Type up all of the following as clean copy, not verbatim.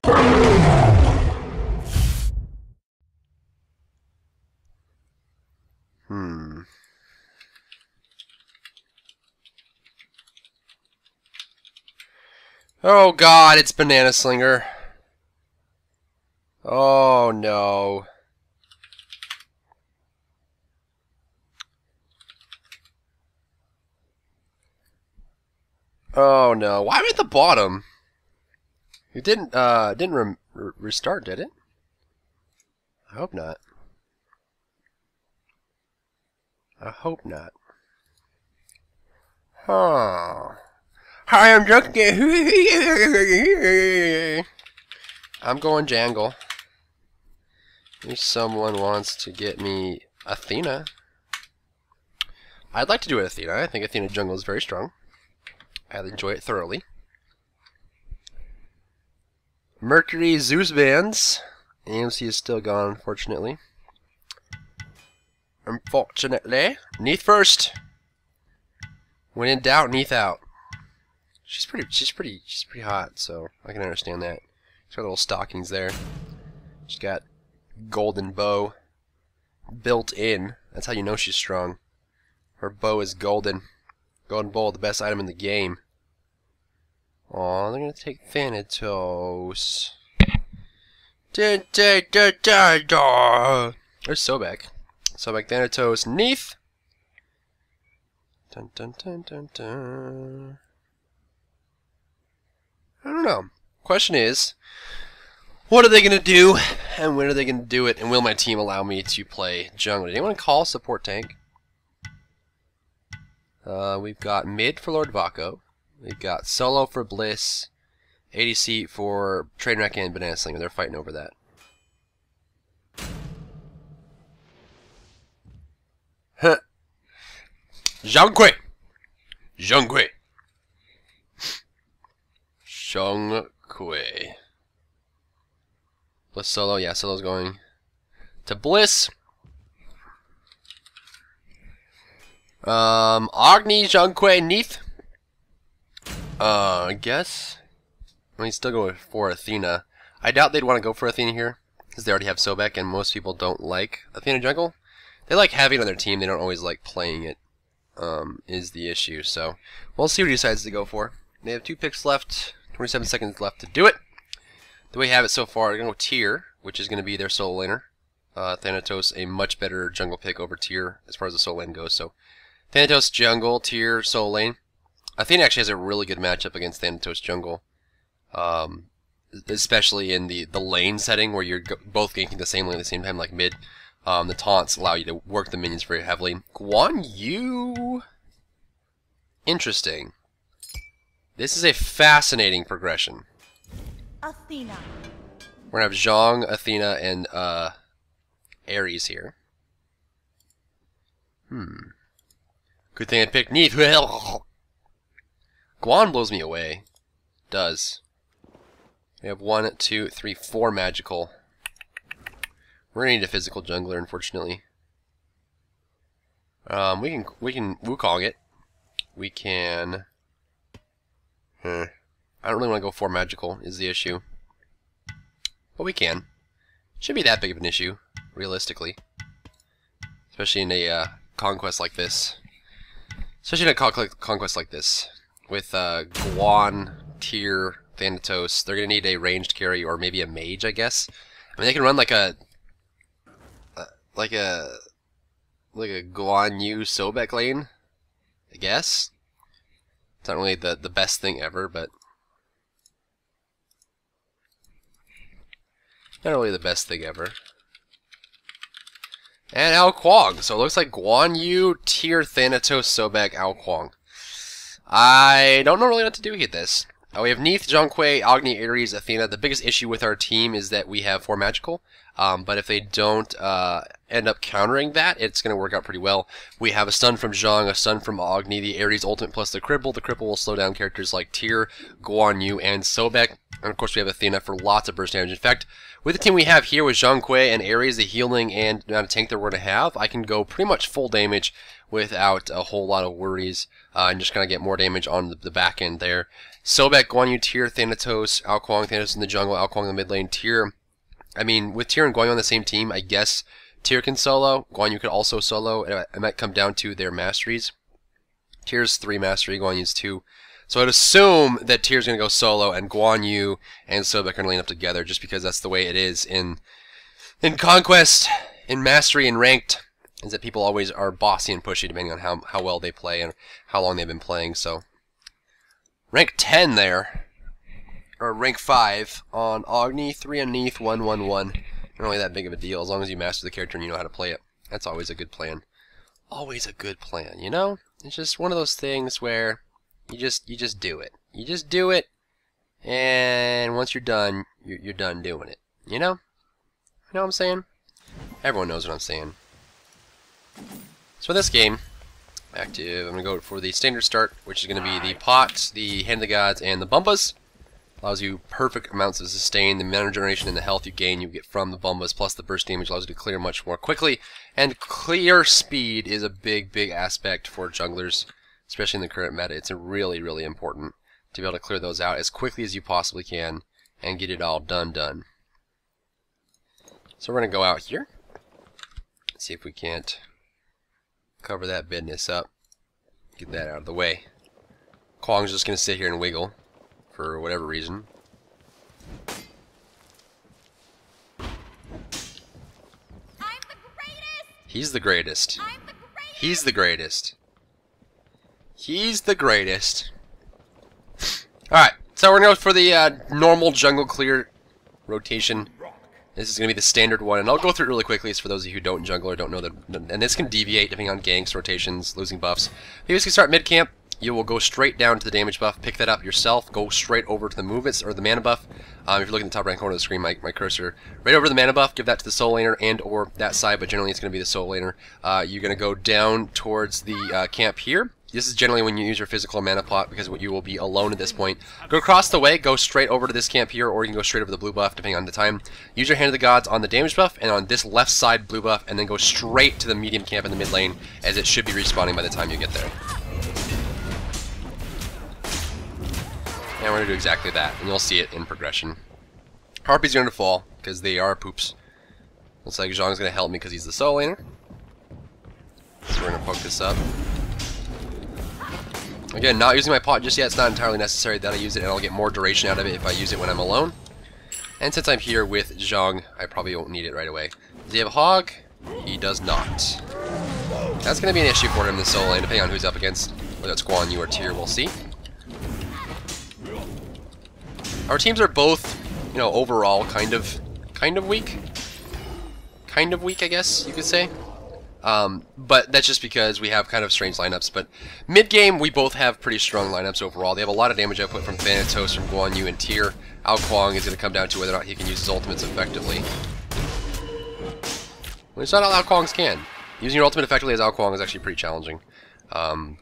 Oh god, it's Banana Slinger. Oh no. Oh no. Why am I at the bottom? It didn't restart, did it? I hope not. I hope not. Huh. Hi, I'm drunk again. I'm going Jangle. If someone wants to get me Athena, I'd like to do it Athena. I think Athena jungle is very strong. I enjoy it thoroughly. Mercury Zeus bands. AMC is still gone, unfortunately. Unfortunately. Neath first. When in doubt, Neath out. She's pretty hot, so I can understand that. She's got little stockings there. She's got golden bow built in. That's how you know she's strong. Her bow is golden. Golden bow, the best item in the game. Aw, they're gonna take Thanatos. There's Sobek. Sobek, Thanatos, Neath. Dun dun dun dun dun. I don't know. Question is, what are they going to do, and when are they going to do it, and will my team allow me to play jungle? Did anyone call support tank? We've got mid for Lord Vaco. We've got solo for Bliss. ADC for Trainwreck and Banana Slinger. They're fighting over that. Huh. Zhangque! Zhangque! Zhangque. Bliss solo. Yeah, solo's going to Bliss. Agni, Zhangque, Neath. I guess. I mean, still go for Athena. I doubt they'd want to go for Athena here, because they already have Sobek, and most people don't like Athena jungle. They like having it on their team, they don't always like playing it, is the issue. So, we'll see what he decides to go for. They have 2 picks left, 27 seconds left to do it. The way we have it so far, they're going to go Tyr, which is going to be their solo laner. Thanatos, a much better jungle pick over Tyr, as far as the solo lane goes. So, Thanatos jungle, Tyr solo lane. Athena actually has a really good matchup against Thanatos jungle. Especially in the lane setting where you're both ganking the same lane at the same time, like mid. The taunts allow you to work the minions very heavily. Guan Yu. Interesting. This is a fascinating progression. Athena. We're gonna have Zhang, Athena, and Ares here. Good thing I picked Neath. Guan blows me away. Does. We have 1, 2, 3, 4 magical. We're gonna need a physical jungler, unfortunately. We can Wukong it. We can. I don't really want to go 4 magical. Is the issue, but we can. Shouldn't be that big of an issue, realistically. Especially in a conquest like this. Especially in a conquest like this, with Guan, Tyr, Thanatos. They're gonna need a ranged carry or maybe a mage, I guess. I mean, they can run like a Guan Yu Sobek lane, I guess. It's not really the best thing ever, but not really the best thing ever. And Ao Kuang. So it looks like Guan Yu, Tyr, Thanatos, Sobek, Ao Kuang. I don't know really what to do with this. We have Neath, Zhangque, Agni, Ares, Athena. The biggest issue with our team is that we have 4 magical. But if they don't end up countering that, it's going to work out pretty well. We have a stun from Zhang, a stun from Agni, the Ares ultimate plus the cripple. The cripple will slow down characters like Tyr, Guan Yu, and Sobek. And of course we have Athena for lots of burst damage. In fact, with the team we have here with Zhangque and Ares, the healing and amount of tank that we're going to have, I can go pretty much full damage without a whole lot of worries. And just kind of get more damage on the back end there. Sobek, Guan Yu tier, Thanatos, Ao Kuang, Thanatos in the jungle, Ao Kuang in the mid lane, tier. I mean, with tier and Guan Yu on the same team, I guess tier can solo. Guan Yu could also solo. It might come down to their masteries. Tier's 3 mastery, Guan Yu's 2. So I'd assume that tier's going to go solo, and Guan Yu and Sobek are going to lane up together, just because that's the way it is in Conquest, in mastery, and ranked, is that people always are bossy and pushy depending on how well they play and how long they've been playing. So rank 10 there, or rank 5 on Agni, 3 on Neith, 1, 1, 1. Not really that big of a deal, as long as you master the character and you know how to play it. That's always a good plan. Always a good plan, you know? It's just one of those things where you just do it. You just do it, and once you're done, you're done doing it. You know? You know what I'm saying? Everyone knows what I'm saying. So for this game, active, I'm going to go for the standard start, which is going to be the pot, the Hand of the Gods, and the Bumbas. Allows you perfect amounts of sustain, the mana generation, and the health you gain you get from the Bumbas, plus the burst damage allows you to clear much more quickly. And clear speed is a big aspect for junglers, especially in the current meta. It's really important to be able to clear those out as quickly as you possibly can and get it all done. So we're going to go out here. See if we can't cover that business up. Get that out of the way. Kwong's just going to sit here and wiggle for whatever reason. I'm the greatest! He's the greatest. I'm the greatest! He's the greatest. He's the greatest. Alright, so we're going to go for the normal jungle clear rotation. This is going to be the standard one, and I'll go through it really quickly for those of you who don't jungle or don't know that. And this can deviate depending on ganks, rotations, losing buffs. You basically start mid camp. You will go straight down to the damage buff, pick that up yourself, go straight over to the movements or the mana buff. If you're looking at the top right corner of the screen, my cursor, right over the mana buff, give that to the soul laner and or that side, but generally it's going to be the soul laner. You're going to go down towards the camp here. This is generally when you use your physical mana pot, because you will be alone at this point. Go across the way, go straight over to this camp here, or you can go straight over the blue buff, depending on the time. Use your Hand of the Gods on the damage buff, and on this left side blue buff, and then go straight to the medium camp in the mid lane, as it should be respawning by the time you get there. And we're going to do exactly that, and you'll see it in progression. Harpy's going to fall, because they are poops. Looks like Zhong's going to help me because he's the soul laner. So we're going to poke this up. Again, not using my pot just yet. It's not entirely necessary that I use it, and I'll get more duration out of it if I use it when I'm alone. And since I'm here with Zhong, I probably won't need it right away. Does he have a hog? He does not. That's going to be an issue for him in the solo lane, depending on who he's up against. Whether it's Guan Yu or Tyr, we'll see. Our teams are both, you know, overall kind of weak. Kind of weak, I guess you could say. But that's just because we have kind of strange lineups. But mid-game, we both have pretty strong lineups overall. They have a lot of damage output from Thanatos, from Guan Yu, and Tyr. Ao Kuang is going to come down to whether or not he can use his ultimates effectively. Well, it's not all Ao Kuang's can. Using your ultimate effectively as Ao Kuang is actually pretty challenging. On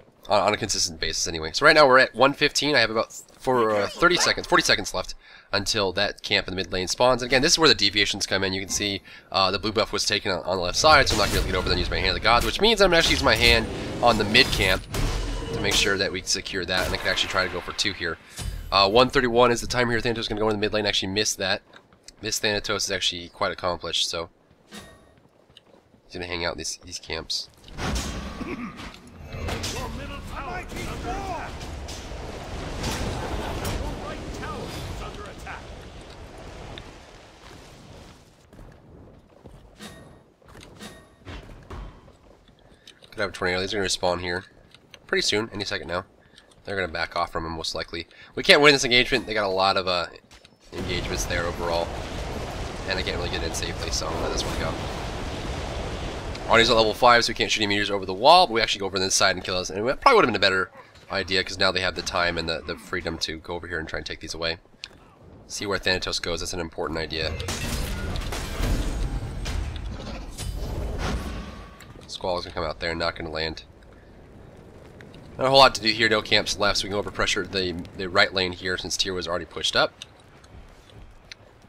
a consistent basis anyway. So right now we're at 115. I have about 40 seconds left until that camp in the mid lane spawns. And again, this is where the deviations come in. You can see the blue buff was taken on the left side, so I'm not going to get over there and use my Hand of the Gods, which means I'm actually using my hand on the mid camp to make sure that we secure that, and I can actually try to go for 2 here. 131 is the time here. Thanatos is going to go in the mid lane. Actually missed that. Miss Thanatos is actually quite accomplished, so he's going to hang out these camps. Could have a tornado. These are going to respawn here pretty soon, any second now. They're going to back off from him most likely. We can't win this engagement. They got a lot of engagements there overall, and I can't really get in safely, so I'm going to let this one go. Arnie's at level 5, so we can't shoot any meteors over the wall, but we actually go over this side and kill us. And it probably would have been a better idea, because now they have the time and the freedom to go over here and try and take these away. See where Thanatos goes. That's an important idea. Squall's gonna come out there and not gonna land. Not a whole lot to do here. No camps left, so we can overpressure the right lane here since Tyr was already pushed up.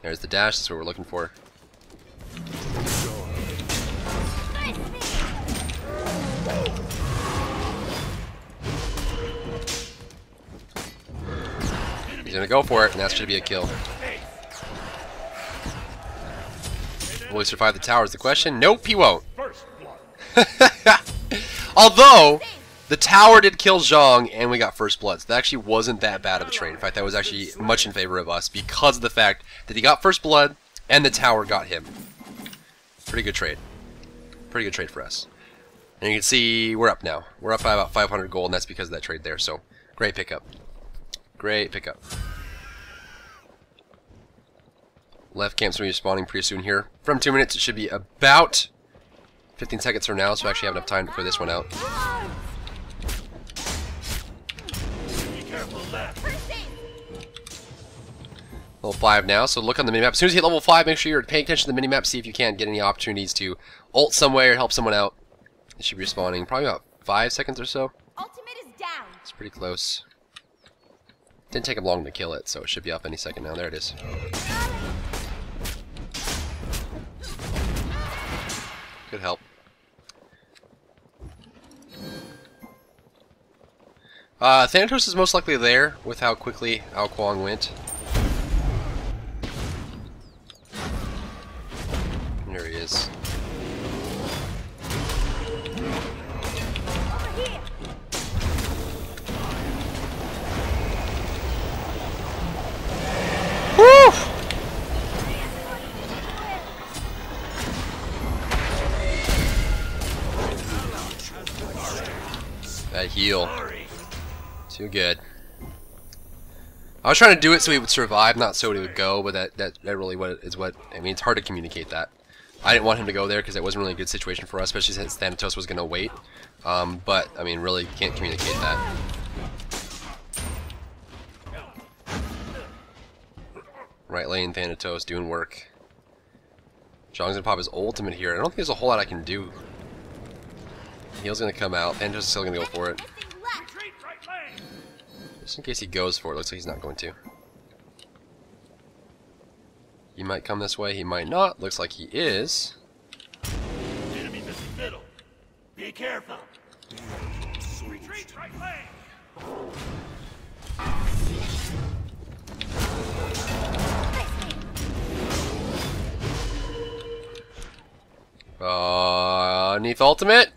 There's the dash. That's what we're looking for. He's gonna go for it, and that should be a kill. Will he survive the tower is the question. Nope, he won't. Although, the tower did kill Zhang, and we got first blood. So that actually wasn't that bad of a trade. In fact, that was actually much in favor of us because of the fact that he got first blood, and the tower got him. Pretty good trade. Pretty good trade for us. And you can see we're up now. We're up by about 500 gold, and that's because of that trade there. So, great pickup. Great pickup. Left camp's going to be respawning pretty soon here. From 2 minutes, it should be about 15 seconds from now, so I actually have enough time to clear this one out. Level 5 now, so look on the minimap. As soon as you hit level 5, make sure you're paying attention to the minimap, see if you can get any opportunities to ult some way or help someone out. It should be respawning probably about 5 seconds or so. Ultimate is down. It's pretty close. Didn't take him long to kill it, so it should be up any second now. There it is. Good help. Thanatos is most likely there with how quickly Ao Kuang went. There he is. Woo! That heal. Too good. I was trying to do it so he would survive, not so he would go, but that really is what I mean. It's hard to communicate that. I didn't want him to go there because it wasn't really a good situation for us, especially since Thanatos was going to wait. But I mean, really can't communicate that. Right lane, Thanatos doing work. Zhang's gonna pop his ultimate here. I don't think there's a whole lot I can do. Heal's gonna come out. Thanatos is still gonna go for it. Just in case he goes for it. Looks like he's not going to. He might come this way. He might not. Looks like he is. Enemy missing middle. Be careful. Retreat right lane. Neath ultimate.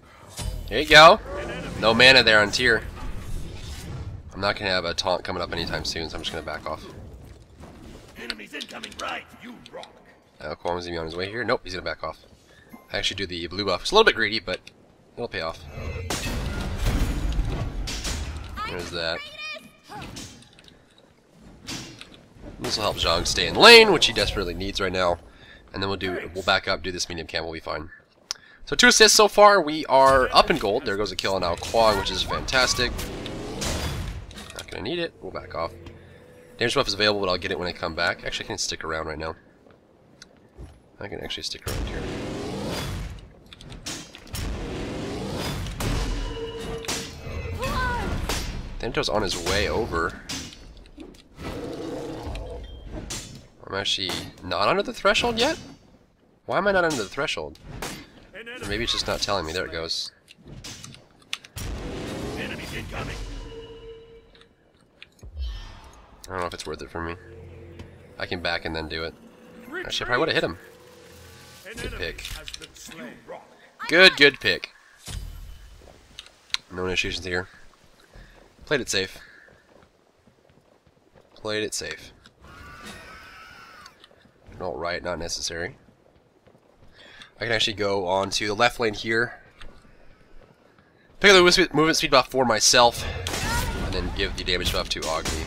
There you go. No mana there on tier. I'm not gonna have a taunt coming up anytime soon, so I'm just gonna back off. Enemies incoming right. You rock. Kwong's gonna be on his way here. Nope, he's gonna back off. I actually do the blue buff. It's a little bit greedy, but it'll pay off. There's that. This will help Zhang stay in lane, which he desperately needs right now. And then we'll back up, do this medium camp, we'll be fine. So 2 assists so far. We are up in gold. There goes a kill on Ao Kuang, which is fantastic. Not gonna need it. We'll back off. Damage buff is available, but I'll get it when I come back. Actually, I can stick around right now. I can actually stick around here. Thanatos on his way over. I'm actually not under the threshold yet? Why am I not under the threshold? Or maybe it's just not telling me. There it goes. Enemies incoming. I don't know if it's worth it for me. I can back and then do it. Actually, I probably would have hit him. Good pick. Good pick. No initiations here. Played it safe. Played it safe. Alright, not necessary. I can actually go on to the left lane here. Pick up the movement speed buff for myself. And then give the damage buff to Agni.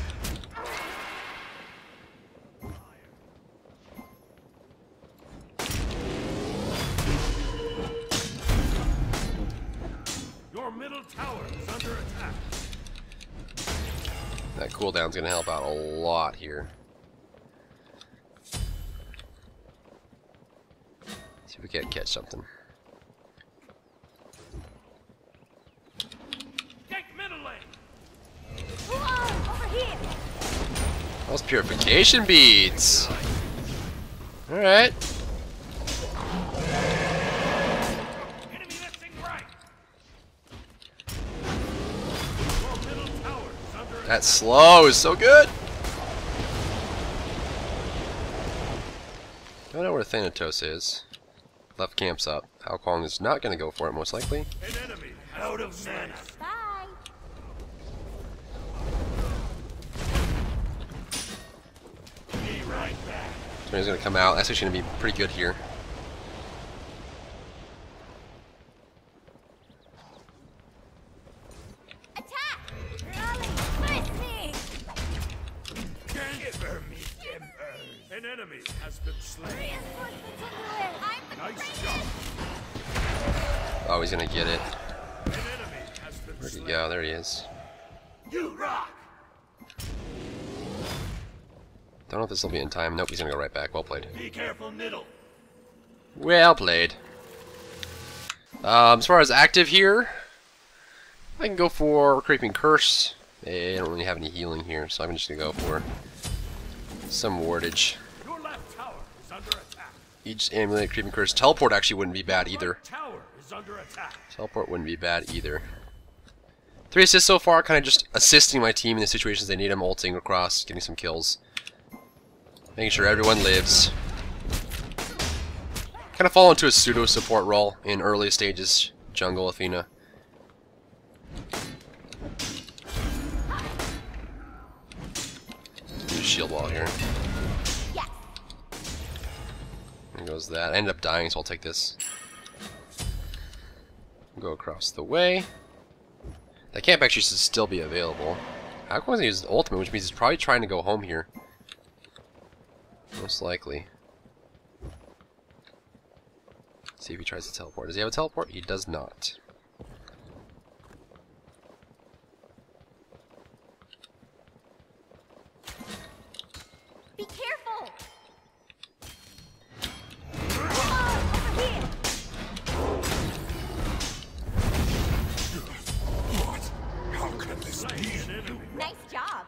Your middle tower is under attack. That cooldown's gonna help out a lot here. See if we can't catch something. Take middle lane. Over here. Those purification beads. Alright. Enemy lifting right. Your middle tower is under That slow is so good. I know where Thanatos is. Left camp's up. Ao Kuang is not going to go for it, most likely. An enemy out of mana. Bye. Be right back. He's going to come out. That's actually going to be pretty good here. Attack! Rally! Miss me! Give me timbers. An enemy has been slain. Reinforcements underway! I'm the Nice job. Oh, he's going to get it. An enemy has been Where'd he slain. go? There he is. You rock. Don't know if this will be in time. Nope, he's going to go right back. Well played. Be careful, middle. Well played. As far as active here, I can go for Creeping Curse. I don't really have any healing here, so I'm just going to go for some wardage. Your left tower is under attack. Each amulet, Creeping Curse. Teleport actually wouldn't be bad either. Right tower is under attack. Teleport wouldn't be bad either. 3 assists so far, kind of just assisting my team in the situations they need. I'm ulting across, getting some kills. Making sure everyone lives. Kind of fall into a pseudo support role in early stages jungle Athena. Use shield wall here. Yes. There goes that. I ended up dying, so I'll take this. Go across the way. That camp actually should still be available. How come he uses ultimate, which means he's probably trying to go home here. Most likely. See if he tries to teleport. Does he have a teleport? He does not. Be careful! Over here! What? How can this be? An enemy. Nice job!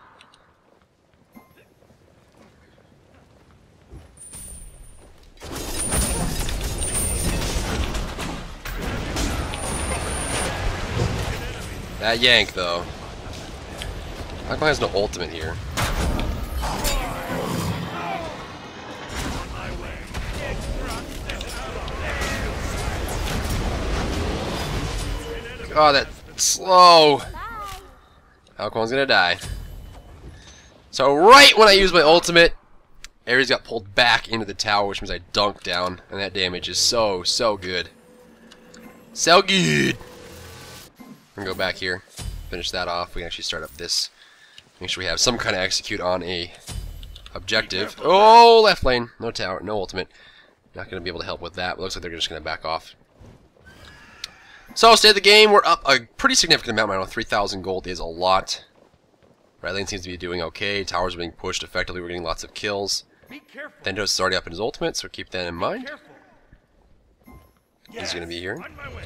That yank, though. How come has no ultimate here? Oh, that's slow. Bye! Ao Kuang's gonna die. So right when I use my ultimate, Ares got pulled back into the tower, which means I dunked down, and that damage is so good. So good. I'm gonna go back here, finish that off. We can actually start up this. Make sure we have some kind of execute on a objective. Oh, left lane, no tower, no ultimate. Not gonna be able to help with that. But looks like they're just gonna back off. So, state of the game, we're up a pretty significant amount right now. 3,000 gold is a lot. Right lane seems to be doing okay. Towers are being pushed effectively. We're getting lots of kills. Be careful. Thentos is already up in his ultimate, so keep that in mind. Careful. He's going to be here. On my way.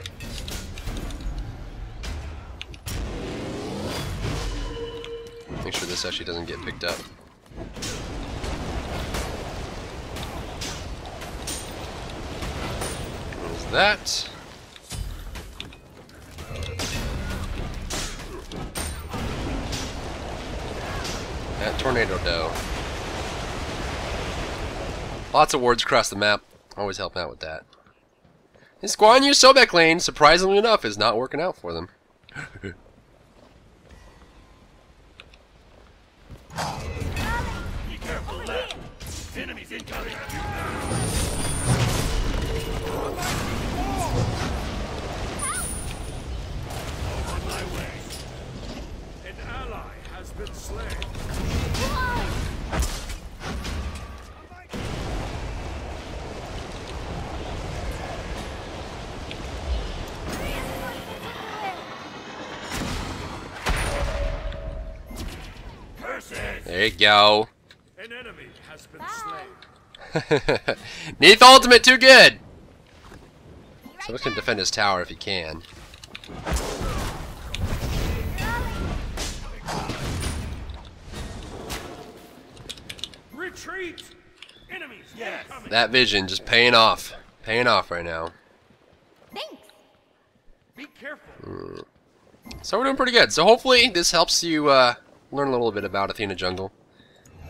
Make sure this actually doesn't get picked up. There's that. That tornado dough. Lots of wards across the map. Always helping out with that. This Guan Yu Sobek lane, surprisingly enough, is not working out for them. Be careful left. Enemies incoming. On my way. An ally has been slain. Curses. There you go. An enemy has been slain. Neath ultimate too good. Someone can defend his tower if he can. Retreat. Enemies incoming. That vision just paying off. Paying off right now. Thanks! Be careful. So we're doing pretty good. So hopefully this helps you learn a little bit about Athena jungle.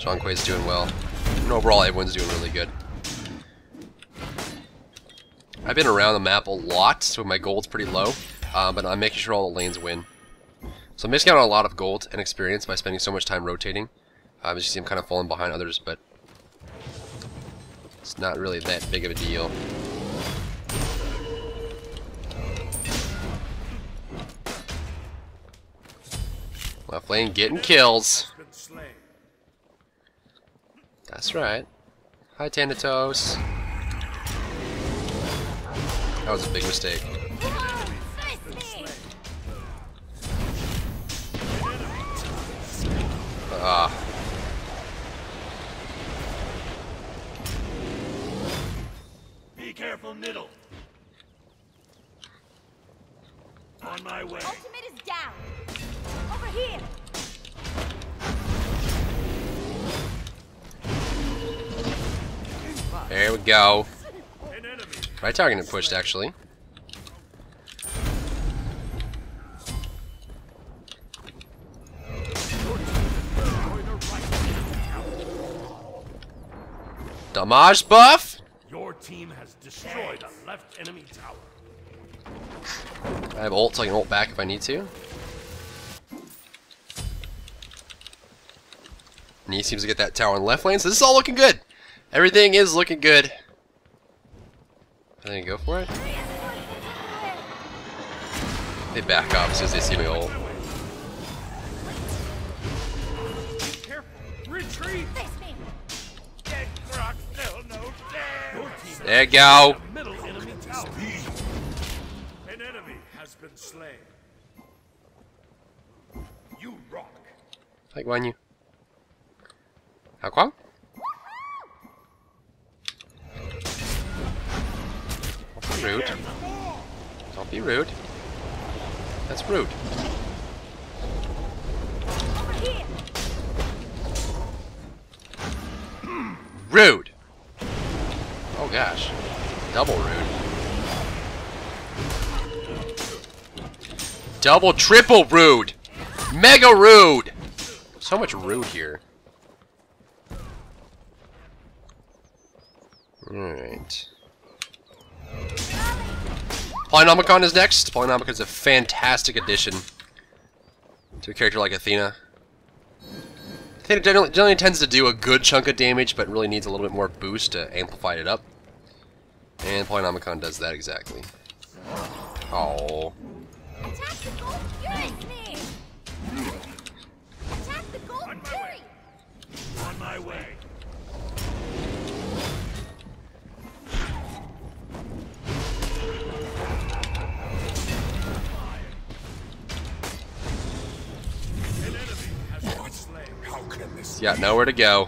Conquest is doing well. And overall everyone's doing really good. I've been around the map a lot, so my gold's pretty low, but I'm making sure all the lanes win. So I'm missing out on a lot of gold and experience by spending so much time rotating. As you see, I'm kind of falling behind others, but it's not really that big of a deal. Left lane getting kills. That's right. Hi, Thanatos. That was a big mistake. Be careful, middle. On my way. Ultimate is down. Over here. There we go. An enemy. My target get pushed, actually. Damage buff? Your team has destroyed a left enemy tower. I have ult, so I can ult back if I need to. And he seems to get that tower in the left lane, so this is all looking good. Everything is looking good. I think go for it. They back up as soon as they see me ult. Careful. Retreat. Face me. Dead Croc still no dare. There you go. Middle enemy tower. An enemy has been slain. You rock. Like Guan Yu. How Kwang? Don't be rude. Don't be rude. That's rude. Over here. Rude. Oh gosh. Double rude. Double, triple rude. Mega rude. So much rude here. Alright. Polynomicon is next. Polynomicon is a fantastic addition to a character like Athena. Athena generally tends to do a good chunk of damage, but really needs a little bit more boost to amplify it up. And Polynomicon does that exactly. Oh. Attack the gold fury me. Attack the gold fury. On my way. An enemy has been slain. How can this Got nowhere to go.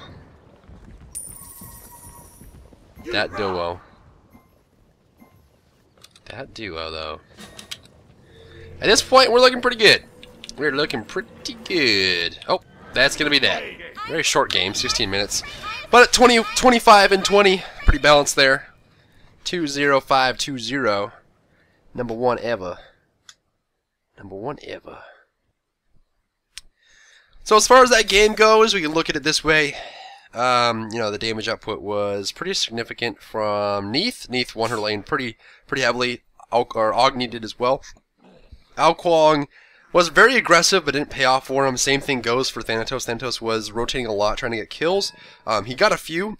That duo. That duo, though. At this point, we're looking pretty good. We're looking pretty good. Oh, that's going to be that. Very short game, 16 minutes. But at 25 and 20, pretty balanced there. 2-0-5-2-0. Number one ever. Number one ever. So as far as that game goes, we can look at it this way. You know, the damage output was pretty significant from Neith. Neith won her lane pretty heavily. Agni did as well. Ao Kuang was very aggressive, but didn't pay off for him. Same thing goes for Thanatos. Thanatos was rotating a lot, trying to get kills. He got a few.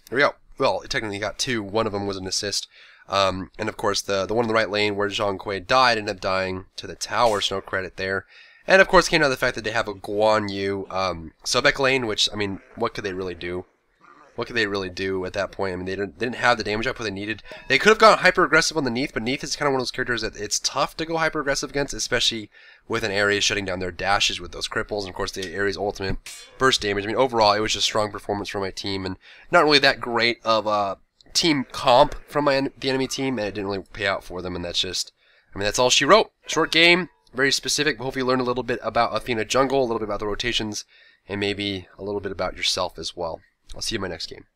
Well, technically he got two. One of them was an assist. And of course, the one in the right lane where Zhang Kui died ended up dying to the tower, so no credit there. And of course, came down to the fact that they have a Guan Yu Sobek lane, which, I mean, what could they really do? What could they really do at that point? I mean, they didn't have the damage output they needed. They could have gone hyper aggressive on the Neith, but Neith is kind of one of those characters that it's tough to go hyper aggressive against, especially with an Ares shutting down their dashes with those cripples, and of course the Ares ultimate burst damage. I mean, overall, it was just strong performance from my team, and not really that great of a team comp from the enemy team, and it didn't really pay out for them, and that's just, I mean, that's all she wrote. Short game, very specific, but hopefully you learned a little bit about Athena jungle, a little bit about the rotations, and maybe a little bit about yourself as well. I'll see you in my next game.